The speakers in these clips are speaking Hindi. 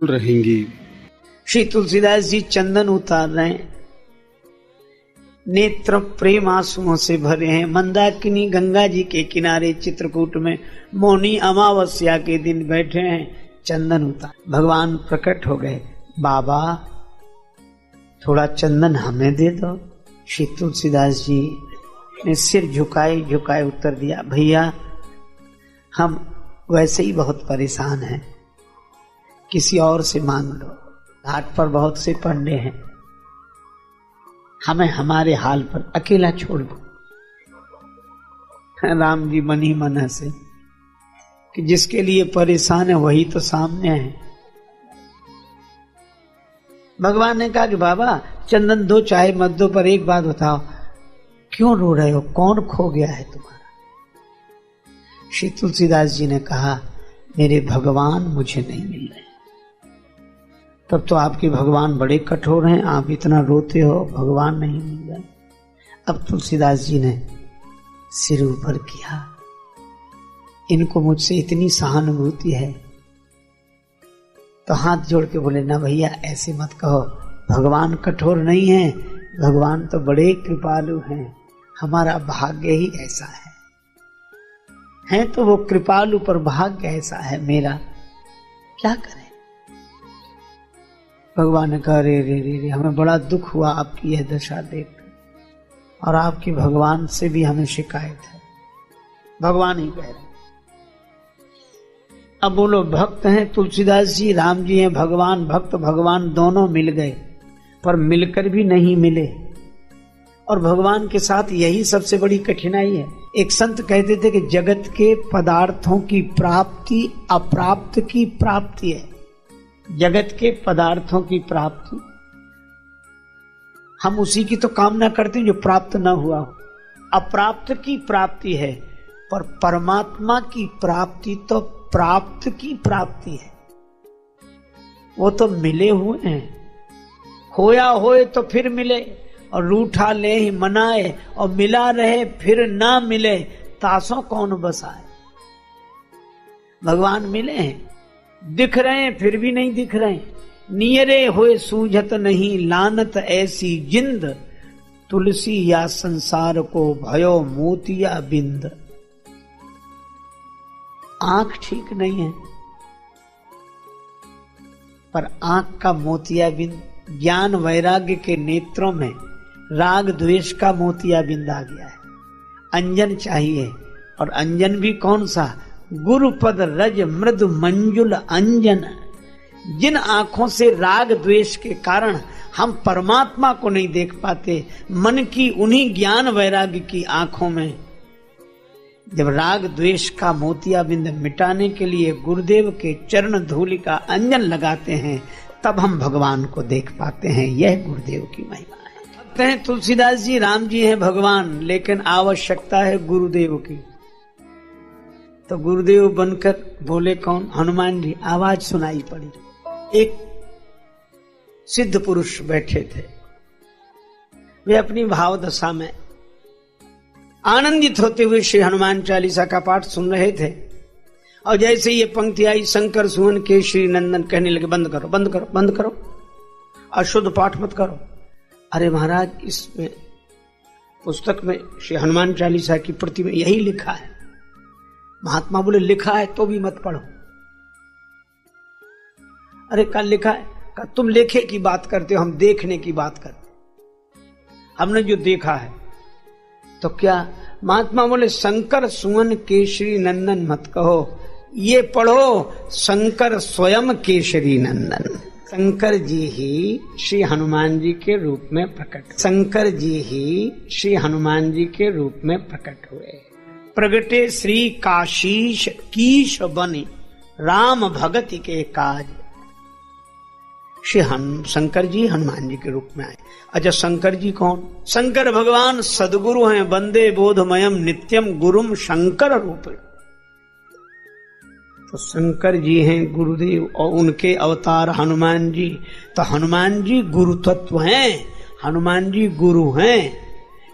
रहेंगी। श्री तुलसीदास जी चंदन उतार रहे हैं, नेत्र प्रेम आंसुओं से भरे हैं। मंदाकिनी गंगा जी के किनारे चित्रकूट में मौनी अमावस्या के दिन बैठे हैं, चंदन उतार। भगवान प्रकट हो गए, बाबा थोड़ा चंदन हमें दे दो। श्री तुलसीदास जी ने सिर झुकाए झुकाए उत्तर दिया, भैया हम वैसे ही बहुत परेशान हैं, किसी और से मांग लो, घाट पर बहुत से पंडे हैं, हमें हमारे हाल पर अकेला छोड़ दो। राम जी मन ही मन हंसे कि जिसके लिए परेशान है वही तो सामने है। भगवान ने कहा कि बाबा चंदन दो चाहे मत दो, पर एक बात बताओ, क्यों रो रहे हो, कौन खो गया है तुम्हारा? श्री तुलसीदास जी ने कहा, मेरे भगवान मुझे नहीं मिल रहे। तब तो आपके भगवान बड़े कठोर हैं, आप इतना रोते हो, भगवान नहीं मिल रहे। अब तुलसीदास जी ने सिर ऊपर किया, इनको मुझसे इतनी सहानुभूति है, तो हाथ जोड़ के बोले, ना भैया ऐसे मत कहो, भगवान कठोर नहीं है, भगवान तो बड़े कृपालु हैं, हमारा भाग्य ही ऐसा है तो वो कृपालु पर भाग्य ऐसा है मेरा, क्या करें? भगवान ने कहा, रे रे रे रे, हमें बड़ा दुख हुआ आपकी यह दशा देख, और आपके भगवान से भी हमें शिकायत है। भगवान ही कह रहे, अब बोलो भक्त हैं तुलसीदास जी, राम जी हैं भगवान, भक्त भगवान दोनों मिल गए, पर मिलकर भी नहीं मिले, और भगवान के साथ यही सबसे बड़ी कठिनाई है। एक संत कहते थे कि जगत के पदार्थों की प्राप्ति अप्राप्त की प्राप्ति है। जगत के पदार्थों की प्राप्ति, हम उसी की तो कामना करते हैं जो प्राप्त न हुआ हो, अप्राप्त की प्राप्ति है, पर परमात्मा की प्राप्ति तो प्राप्त की प्राप्ति है। वो तो मिले हुए हैं, खोया होए तो फिर मिले, और रूठा ले ही मनाए, और मिला रहे फिर ना मिले, तासों कौन बसाए। भगवान मिले हैं, दिख रहे हैं फिर भी नहीं दिख रहे, नियरे होए सूझत नहीं, लानत ऐसी जिंद, तुलसी या संसार को भयो मोतिया बिंद। आंख ठीक नहीं है, पर आंख का मोतिया बिंद, ज्ञान वैराग्य के नेत्रों में राग द्वेष का मोतिया बिंद आ गया है। अंजन चाहिए, और अंजन भी कौन सा? गुरुपद रज मृदु मंजुल अंजन। जिन आंखों से राग द्वेष के कारण हम परमात्मा को नहीं देख पाते, मन की उन्हीं ज्ञान वैराग्य की आंखों में जब राग द्वेष का मोतिया बिंद मिटाने के लिए गुरुदेव के चरण धूलि का अंजन लगाते हैं, तब हम भगवान को देख पाते हैं। यह गुरुदेव की महिमा है। कहते हैं तुलसीदास जी, राम जी हैं भगवान, लेकिन आवश्यकता है गुरुदेव की। तो गुरुदेव बनकर बोले कौन? हनुमान जी। आवाज सुनाई पड़ी, एक सिद्ध पुरुष बैठे थे, वे अपनी भाव दशा में आनंदित होते हुए श्री हनुमान चालीसा का पाठ सुन रहे थे, और जैसे ये पंक्ति आई, शंकर सुवन केशरी नंदन, कहने लगे बंद करो बंद करो बंद करो, अशुद्ध पाठ मत करो। अरे महाराज, इसमें पुस्तक में श्री हनुमान चालीसा की प्रति में यही लिखा है। महात्मा बोले लिखा है तो भी मत पढ़ो। अरे कल लिखा है? कल तुम लेखे की बात करते हो, हम देखने की बात करते, हमने जो देखा है। तो क्या? महात्मा बोले शंकर सुवन केशरी नंदन मत कहो, ये पढ़ो शंकर स्वयं केशरी नंदन। शंकर जी ही श्री हनुमान जी के रूप में प्रकट, शंकर जी ही श्री हनुमान जी के रूप में प्रकट हुए। प्रगटे श्री काशीश कीश बनी, राम भगति के काज। श्री शंकर जी हनुमान जी के रूप में आए। अच्छा, शंकर जी कौन? शंकर भगवान सदगुरु हैं, वंदे बोधमयम नित्यम गुरुम शंकर रूप। तो शंकर जी हैं गुरुदेव, और उनके अवतार हनुमान जी। तो हनुमान जी गुरु तत्व हैं, हनुमान जी गुरु हैं,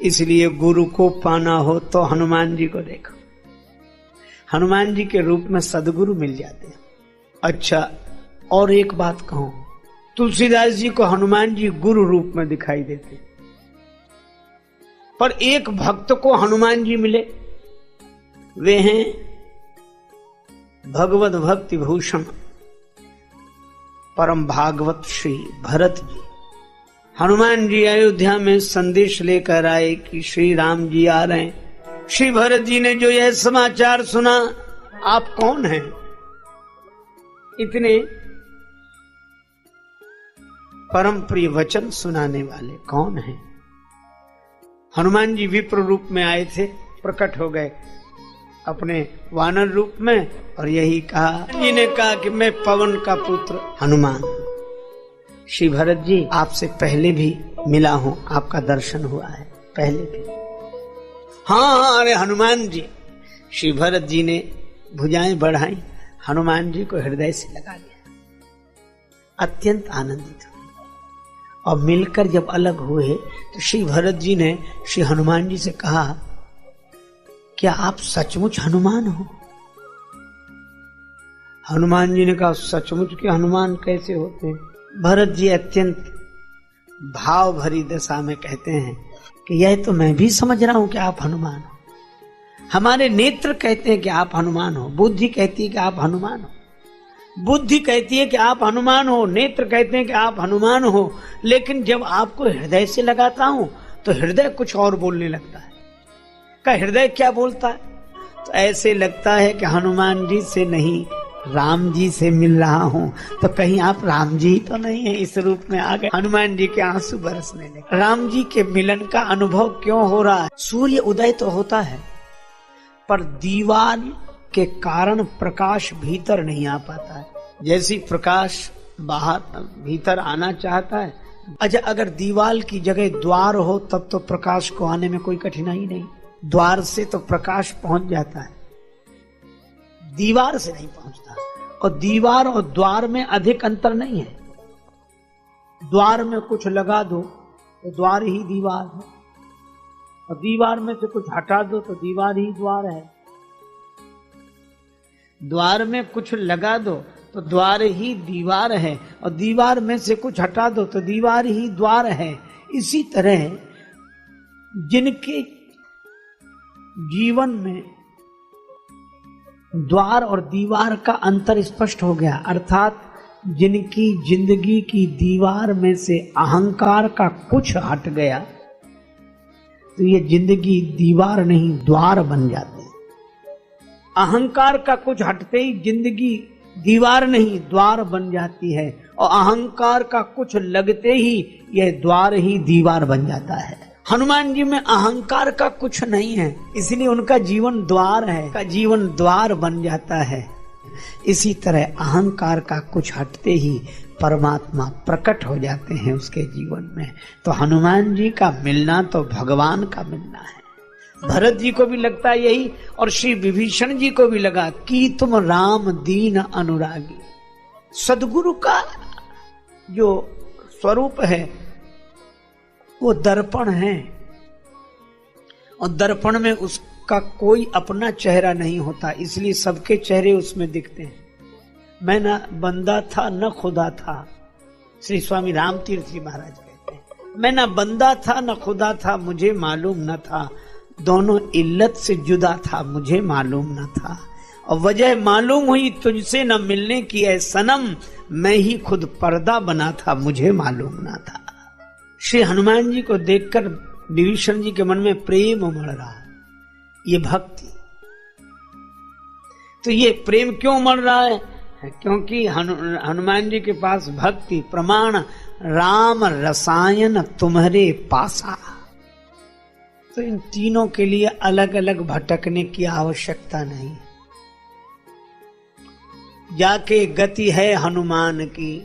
इसलिए गुरु को पाना हो तो हनुमान जी को देखो। हनुमान जी के रूप में सदगुरु मिल जाते हैं। अच्छा, और एक बात कहूं, तुलसीदास जी को हनुमान जी गुरु रूप में दिखाई देते, पर एक भक्त को हनुमान जी मिले, वे हैं भगवत भक्ति भूषण परम भागवत श्री भरत जी। हनुमान जी अयोध्या में संदेश लेकर आए कि श्री राम जी आ रहे हैं। श्री भरत जी ने जो यह समाचार सुना, आप कौन हैं? इतने परम प्रिय वचन सुनाने वाले कौन हैं? हनुमान जी विप्र रूप में आए थे, प्रकट हो गए अपने वानर रूप में, और यही कहा, जी ने कहा कि मैं पवन का पुत्र हनुमान। श्री भरत जी आपसे पहले भी मिला हूं, आपका दर्शन हुआ है पहले भी। हाँ, अरे हनुमान जी। श्री भरत जी ने भुजाएं बढ़ाई, हनुमान जी को हृदय से लगा लिया, अत्यंत आनंदित हुए। और मिलकर जब अलग हुए तो श्री भरत जी ने श्री हनुमान जी से कहा, क्या आप सचमुच हनुमान हो? हनुमान जी ने कहा, सचमुच के हनुमान कैसे होते हैं? भरत जी अत्यंत भाव भरी दशा में कहते हैं कि यह तो मैं भी समझ रहा हूं कि आप हनुमान हो। हमारे नेत्र कहते हैं कि आप हनुमान हो, बुद्धि कहती है कि आप हनुमान हो, बुद्धि कहती है कि आप हनुमान हो, नेत्र कहते हैं कि आप हनुमान हो, लेकिन जब आपको हृदय से लगाता हूं तो हृदय कुछ और बोलने लगता है। का हृदय क्या बोलता है? तो ऐसे लगता है कि हनुमान जी से नहीं, राम जी से मिल रहा हूं। तो कहीं आप राम जी तो नहीं है? इस रूप में आ गए। हनुमान जी के आंसू बरसने लगे। राम जी के मिलन का अनुभव क्यों हो रहा है? सूर्य उदय तो होता है, पर दीवार के कारण प्रकाश भीतर नहीं आ पाता है। जैसी प्रकाश बाहर भीतर आना चाहता है, अच्छा अगर दीवार की जगह द्वार हो तब तो प्रकाश को आने में कोई कठिनाई नहीं, द्वार से तो प्रकाश पहुंच जाता है, दीवार से नहीं पहुंचता। और दीवार और द्वार में अधिक अंतर नहीं है। द्वार में कुछ लगा दो तो द्वार ही दीवार है, और दीवार में से कुछ हटा दो तो दीवार ही द्वार है। द्वार में कुछ लगा दो तो द्वार ही दीवार है, और दीवार में से कुछ हटा दो तो दीवार ही द्वार है। इसी तरह जिनके जीवन में द्वार और दीवार का अंतर स्पष्ट हो गया, अर्थात जिनकी जिंदगी की दीवार में से अहंकार का कुछ हट गया, तो ये जिंदगी दीवार नहीं द्वार बन जाती है। अहंकार का कुछ हटते ही जिंदगी दीवार नहीं द्वार बन जाती है, और अहंकार का कुछ लगते ही यह द्वार ही दीवार बन जाता है। हनुमान जी में अहंकार का कुछ नहीं है, इसलिए उनका जीवन द्वार है, का जीवन द्वार बन जाता है। इसी तरह अहंकार का कुछ हटते ही परमात्मा प्रकट हो जाते हैं उसके जीवन में। तो हनुमान जी का मिलना तो भगवान का मिलना है। भरत जी को भी लगता यही, और श्री विभीषण जी को भी लगा कि तुम राम दीन अनुरागी। सदगुरु का जो स्वरूप है वो दर्पण है, और दर्पण में उसका कोई अपना चेहरा नहीं होता, इसलिए सबके चेहरे उसमें दिखते हैं। मैं न बंदा था न खुदा था, श्री स्वामी रामतीर्थ जी महाराज कहते हैं, मैं न बंदा था न खुदा था, मुझे मालूम न था, दोनों इल्लत से जुदा था, मुझे मालूम न था, और वजह मालूम हुई तुझसे न मिलने की है सनम, मैं ही खुद पर्दा बना था, मुझे मालूम न था। श्री हनुमान जी को देखकर विभीषण जी के मन में प्रेम उमड़ रहा, ये भक्ति। तो ये प्रेम क्यों उमड़ रहा है? क्योंकि हनुमान जी के पास भक्ति प्रमाण राम रसायन तुम्हारे पासा। तो इन तीनों के लिए अलग अलग भटकने की आवश्यकता नहीं। जाके गति है हनुमान की,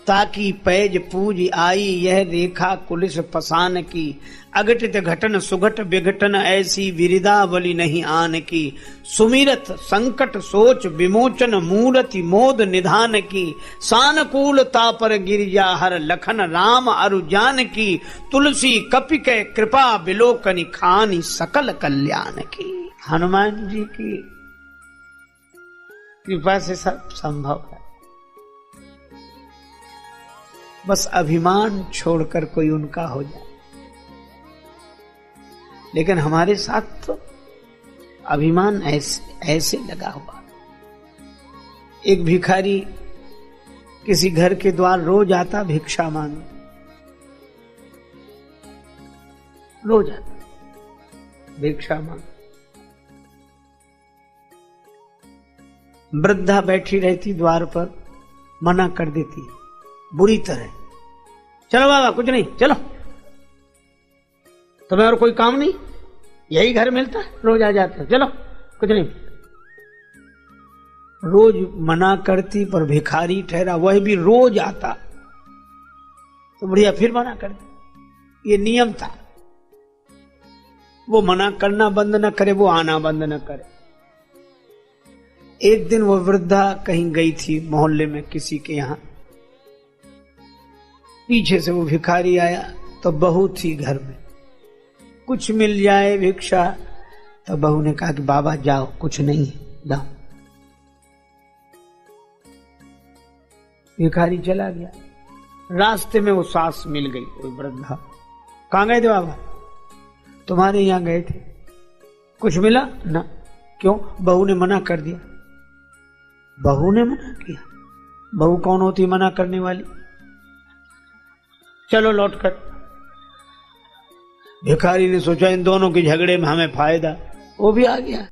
ताकि पैज पूज आई यह रेखा कुलिस पसान की, अघटित घटन सुघट विघटन ऐसी विरिदावली नहीं आन की, सुमिरत संकट सोच विमोचन मूर्ति मोद निधान की, सानुकूलता पर गिरिजा हर लखन राम अरु जान की, तुलसी कपि के कृपा बिलोकनि खानी सकल कल्याण की। हनुमान जी की कृपा से सब संभव है। बस अभिमान छोड़कर कोई उनका हो जाए। लेकिन हमारे साथ तो अभिमान ऐसे लगा हुआ। एक भिखारी किसी घर के द्वार रोज आता भिक्षा मांग, रोज आता भिक्षा मांग। वृद्धा बैठी रहती द्वार पर, मना कर देती बुरी तरह, चलो बाबा कुछ नहीं, चलो तुम्हें और कोई काम नहीं, यही घर मिलता है, रोज आ जाते हो, चलो कुछ नहीं। रोज मना करती पर भिखारी ठहरा, वह भी रोज आता तो बढ़िया फिर मना कर दी। ये नियम था, वो मना करना बंद न करे, वो आना बंद न करे। एक दिन वो वृद्धा कहीं गई थी मोहल्ले में किसी के यहां, पीछे से वो भिखारी आया तो बहू थी घर में, कुछ मिल जाए भिक्षा। तो बहू ने कहा कि बाबा जाओ, कुछ नहीं है, जाओ। भिखारी चला गया। रास्ते में वो सास मिल गई, कोई वृद्धा। कहां गए थे बाबा? तुम्हारे यहां गए थे, कुछ मिला ना? क्यों? बहू ने मना कर दिया। बहू ने मना किया? बहू कौन होती मना करने वाली? चलो लौट कर। भिखारी ने सोचा इन दोनों के झगड़े में हमें फायदा, वो भी आ गया।